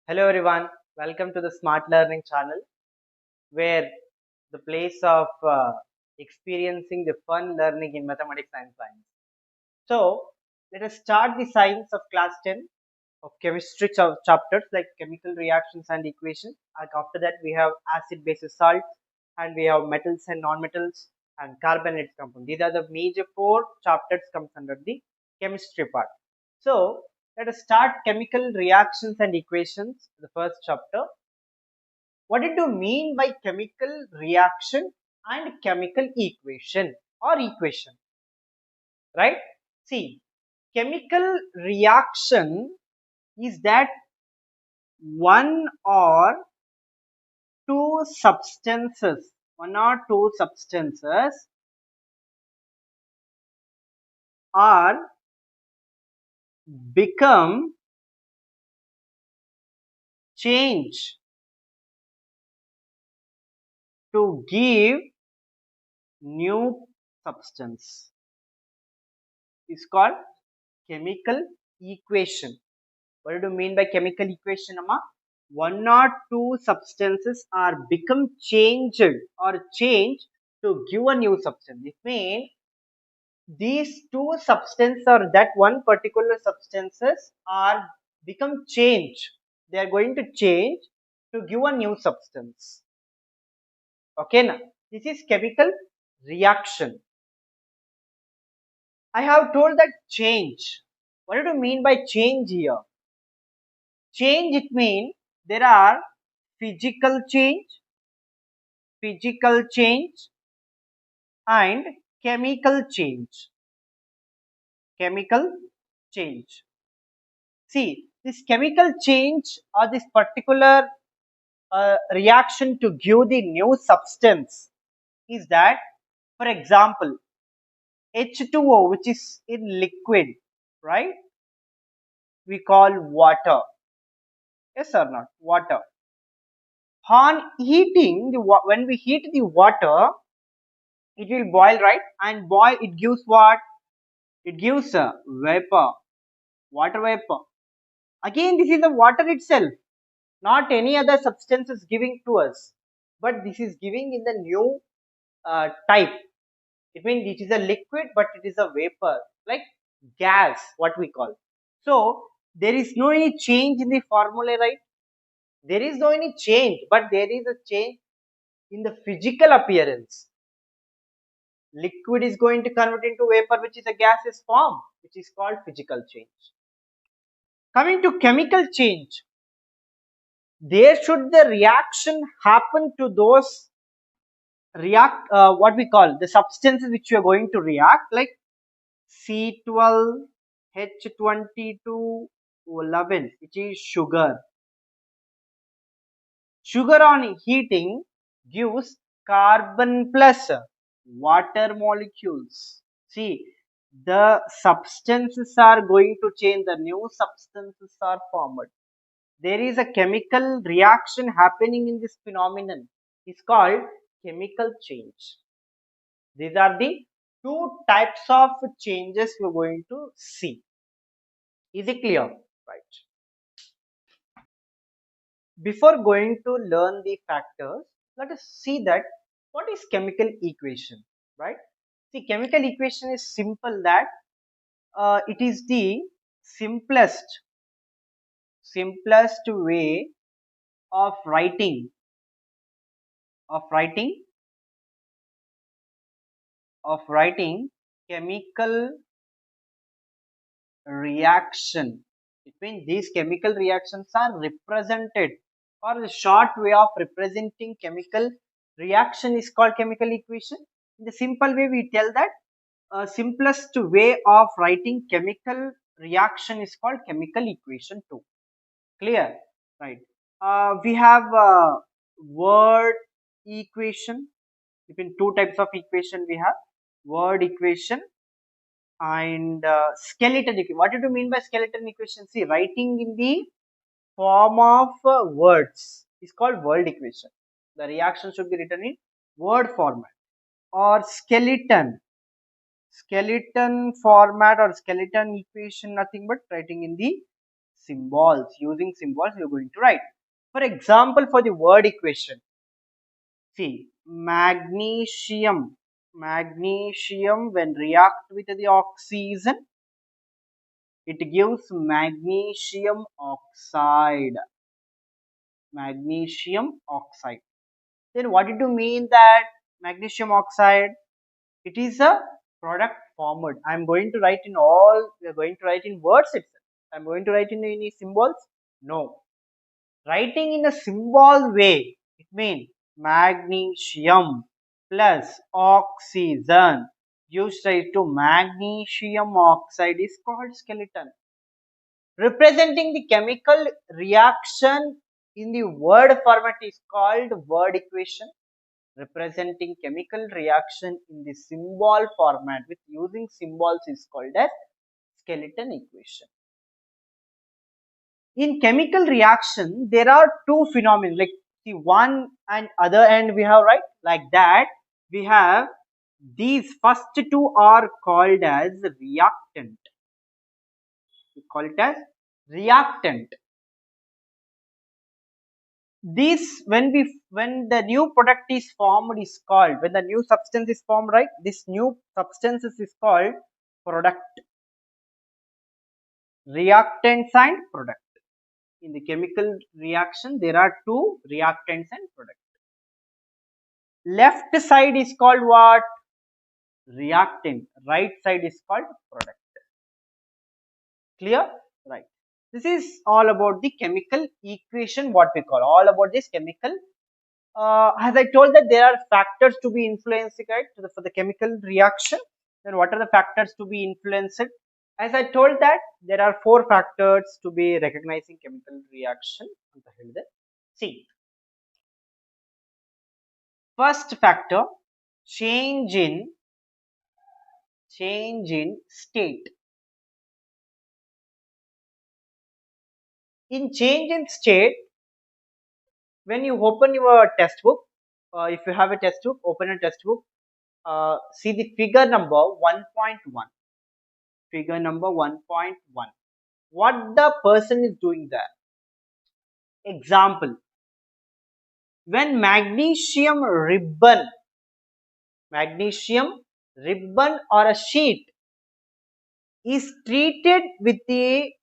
Hello everyone, welcome to the Smart Learning channel where the place of experiencing the fun learning in mathematics and science. So, let us start the science of class 10 of chemistry chapters like chemical reactions and equations. And after that, we have acid, base, salt, and we have metals and non-metals and carbonate compound. These are the major four chapters comes under the chemistry part. So, let us start chemical reactions and equations, the first chapter. What did you mean by chemical reaction and chemical equation or equation? Right? See, chemical reaction is that one one or two substances are become change to give new substance is called chemical equation. What do you mean by chemical equation, Amma? One or two substances are become changed or changed to give a new substance. It means these two substances or that one particular substances are become changed. They are going to change to give a new substance. Okay, now this is chemical reaction. I have told that change. What do you mean by change here? Change, it means there are physical change, physical change and chemical change. Chemical change. See, this chemical change or this particular reaction to give the new substance is that, for example, H2O, which is in liquid, right? We call water. Yes or not? Water. On heating, when we heat the water, it will boil, right? And boil, it gives what? It gives a vapor, water vapor. Again, this is the water itself, not any other substance is giving to us, but this is giving in the new type. It means it is a liquid, but it is a vapor, like gas, what we call. So there is no any change in the formula, right? There is no any change, but there is a change in the physical appearance. Liquid is going to convert into vapor, which is a gaseous form, which is called physical change. Coming to chemical change, there should the reaction happen to those what we call the substances which you are going to react, like C12, H2211, which is sugar. Sugar on heating gives carbon plus water molecules. See, the substances are going to change, the new substances are formed. There is a chemical reaction happening in this phenomenon. It's called chemical change. These are the two types of changes we're going to see. Is it clear? Right. Before going to learn the factors, let us see that what is chemical equation, right? See, chemical equation is simple that it is the simplest way of writing of writing chemical reaction. It means these chemical reactions are represented, or the short way of representing chemical reaction is called chemical equation. In the simple way, we tell that simplest way of writing chemical reaction is called chemical equation 2. Clear? Right. We have word equation. Between two types of equation we have word equation and skeleton equation. What do you mean by skeleton equation? See, writing in the form of words is called word equation. The reaction should be written in word format. Or skeleton format or skeleton equation, nothing but writing in the symbols. Using symbols, we are going to write. For example, for the word equation, see, magnesium. Magnesium, when react with the oxygen, it gives magnesium oxide. Magnesium oxide. Then what did you mean that magnesium oxide? It is a product formed. I am going to write in all, we are going to write in words itself. I am going to write in any symbols? No. Writing in a symbol way, it means magnesium plus oxygen gives rise to magnesium oxide is called skeleton. Representing the chemical reaction in the word format is called word equation. Representing chemical reaction in the symbol format with using symbols is called as skeleton equation. In chemical reaction, there are two phenomena, like the one and other end we have, right? Like that, we have these first two are called as reactant. We call it as reactant. This when the new product is formed is called, when the new substance is formed, right? This new substance is called product. Reactants and product. In the chemical reaction, there are two reactants and product. Left side is called what? Reactant. Right side is called product. Clear? Right. This is all about the chemical equation, what we call. All about this chemical. As I told that there are factors to be influenced, right, for the chemical reaction. Then what are the factors to be influenced? As I told that there are four factors to be recognizing chemical reaction. See, first factor, change in state. In change in state, when you open your test book, if you have a test book, open a test book, see the figure number 1.1. Figure number 1.1. What the person is doing there? Example, when magnesium ribbon or a sheet is treated with the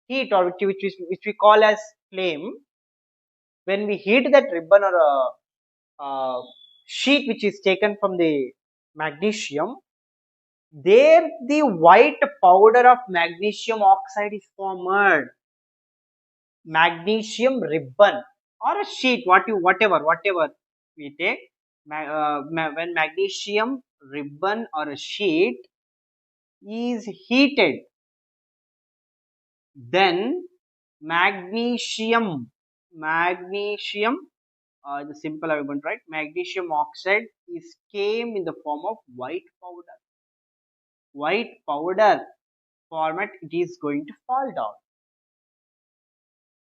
heat, or which we call as flame, when we heat that ribbon or a sheet which is taken from the magnesium, there the white powder of magnesium oxide is formed. Magnesium ribbon or a sheet, whatever we take, when magnesium ribbon or a sheet is heated, then magnesium the simple I am going to write, magnesium oxide is came in the form of white powder format. It is going to fall down.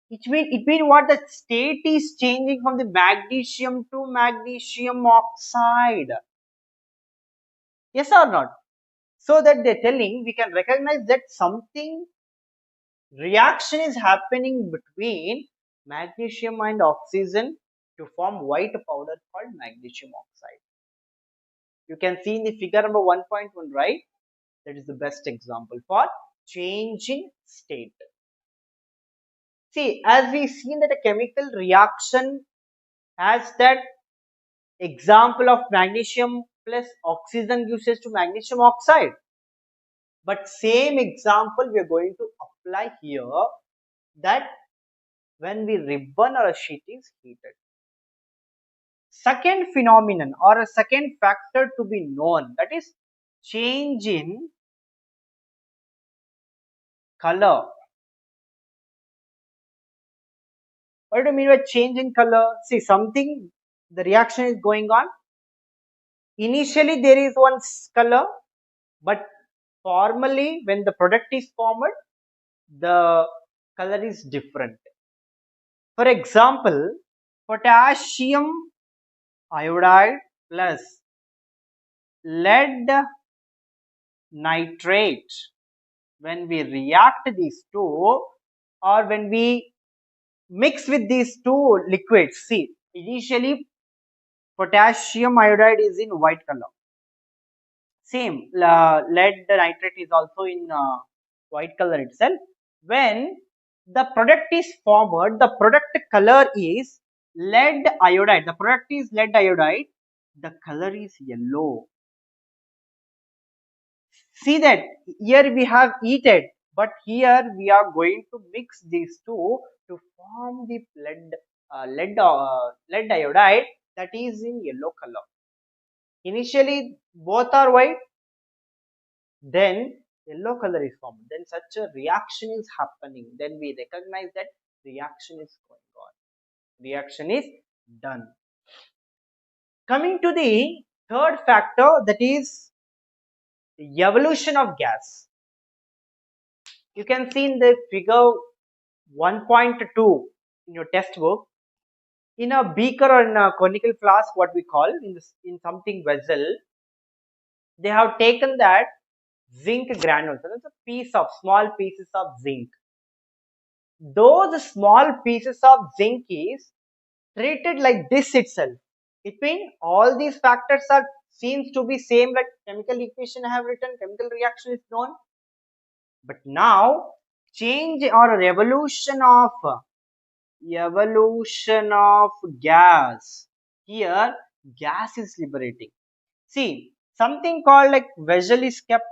It means what? The state is changing from the magnesium to magnesium oxide. Yes or not? So that they're telling, we can recognize that something reaction is happening between magnesium and oxygen to form white powder called magnesium oxide. You can see in the figure number 1.1, right? That is the best example for change in state. See, as we seen that a chemical reaction has that example of magnesium plus oxygen gives us to magnesium oxide. But same example we are going to apply here, that when we ribbon or a sheet is heated. Second phenomenon or a second factor to be known, that is change in color. What do you mean by change in color? See, something, the reaction is going on. Initially there is one color, but formally when the product is formed, the color is different. For example, potassium iodide plus lead nitrate, when we react these two, or when we mix with these two liquids, see, initially potassium iodide is in white color. Same, lead nitrate is also in white color itself. When the product is formed, the product color is lead iodide. The product is lead iodide. The color is yellow. See that here we have heated, but here we are going to mix these two to form the lead iodide that is in yellow color. Initially, both are white, then yellow color is formed. Then such a reaction is happening. Then we recognize that reaction is going on. Reaction is done. Coming to the third factor, that is evolution of gas. You can see in the figure 1.2 in your textbook, in a beaker or in a conical flask, what we call in something vessel, they have taken that zinc granules. So that's a small pieces of zinc. Those small pieces of zinc is treated like this itself. It means all these factors are seems to be same, like chemical equation I have written, chemical reaction is known. But now change or evolution of gas. Here gas is liberating. See, something called like vessel is kept,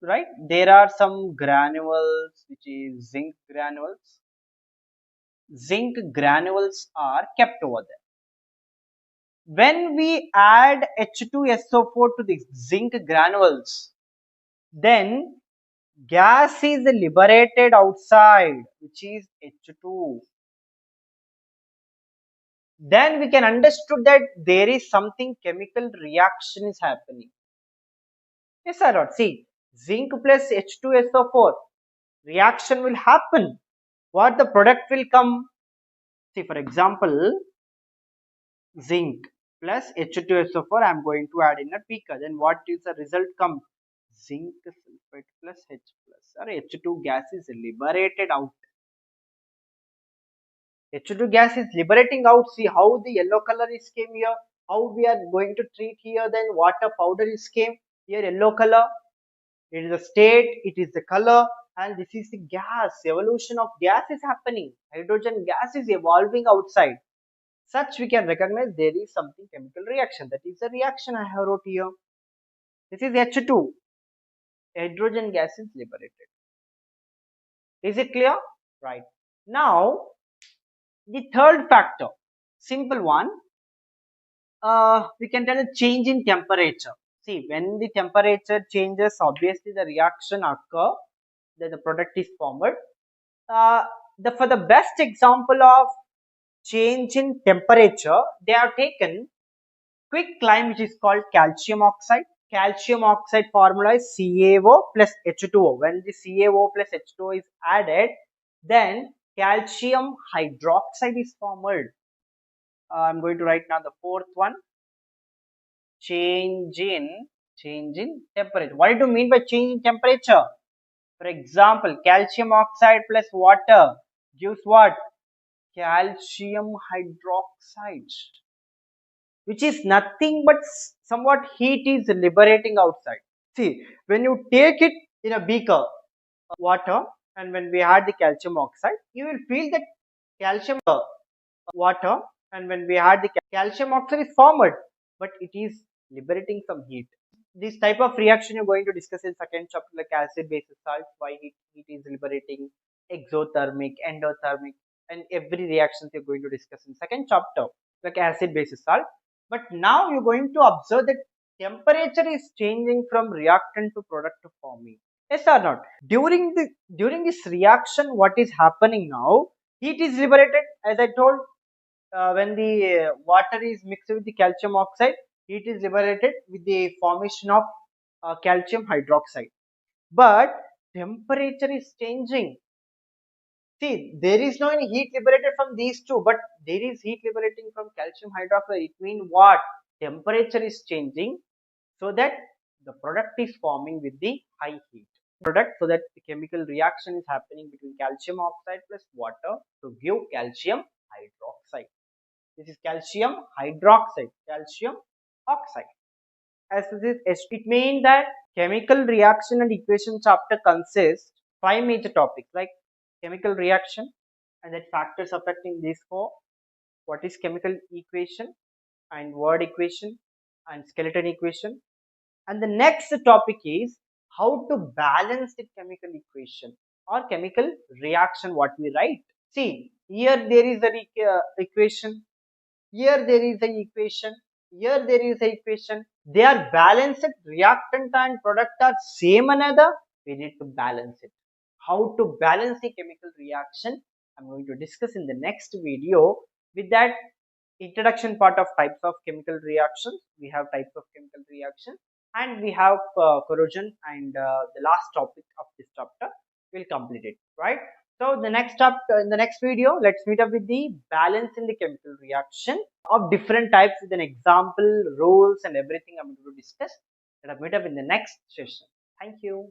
right? There are some granules which is zinc granules. Zinc granules are kept over there. When we add H2SO4 to the zinc granules, then gas is liberated outside, which is H2. Then we can understood that there is something chemical reaction is happening. Yes or not? See, zinc plus H2SO4 reaction will happen. What the product will come? See, for example, zinc plus H2SO4 I am going to add in a beaker. Then what is the result come? Zinc sulfate plus H plus or H2 gas is liberated out. H2 gas is liberating out. See how the yellow color is came here. How we are going to treat here. Then water powder is came here, yellow color. It is the state, it is the color, and this is the gas. Evolution of gas is happening. Hydrogen gas is evolving outside. Such we can recognize there is something chemical reaction. That is the reaction I have wrote here. This is H2. Hydrogen gas is liberated. Is it clear? Right. Now, the third factor, simple one, we can tell a change in temperature. See, when the temperature changes, obviously the reaction occur, that the product is formed. For the best example of change in temperature, they have taken quicklime, which is called calcium oxide. Calcium oxide formula is CaO plus H2O. When the CaO plus H2O is added, then calcium hydroxide is formed. I'm going to write now the fourth one. Change in temperature. What do you mean by change in temperature? For example, calcium oxide plus water gives what? Calcium hydroxide, which is nothing but somewhat heat is liberating outside. See, when you take it in a beaker, water, and when we add the calcium oxide, you will feel that calcium water, and when we add the calcium oxide is formed, but it is liberating some heat. This type of reaction you're going to discuss in second chapter, like acid base salt, why heat is liberating, exothermic, endothermic, and every reaction you're going to discuss in second chapter, like acid base salt. But now you're going to observe that temperature is changing from reactant to product forming. Yes or not? During this reaction, what is happening now? Heat is liberated, as I told. When the water is mixed with the calcium oxide, heat is liberated with the formation of calcium hydroxide. But temperature is changing. See, there is no any heat liberated from these two, but there is heat liberating from calcium hydroxide. It means what? Temperature is changing, so that the product is forming with the high heat. product, so that the chemical reaction is happening between calcium oxide plus water to give calcium hydroxide. This is calcium hydroxide, calcium oxide. As this, it means that chemical reaction and equation chapter consists five major topics like chemical reaction and that factors affecting these four. What is chemical equation and word equation and skeleton equation? And the next topic is how to balance the chemical equation or chemical reaction what we write. See, here there is an equation, here there is an equation, here there is an equation. They are balanced, reactant and product are same another. We need to balance it. How to balance the chemical reaction, I'm going to discuss in the next video. With that, introduction part of types of chemical reactions, we have types of chemical reaction and we have corrosion, and the last topic of this chapter will complete it, right? So the next up in the next video, let's meet up with the balance in the chemical reaction of different types with an example, rules and everything I'm going to discuss. Let us meet up in the next session. Thank you.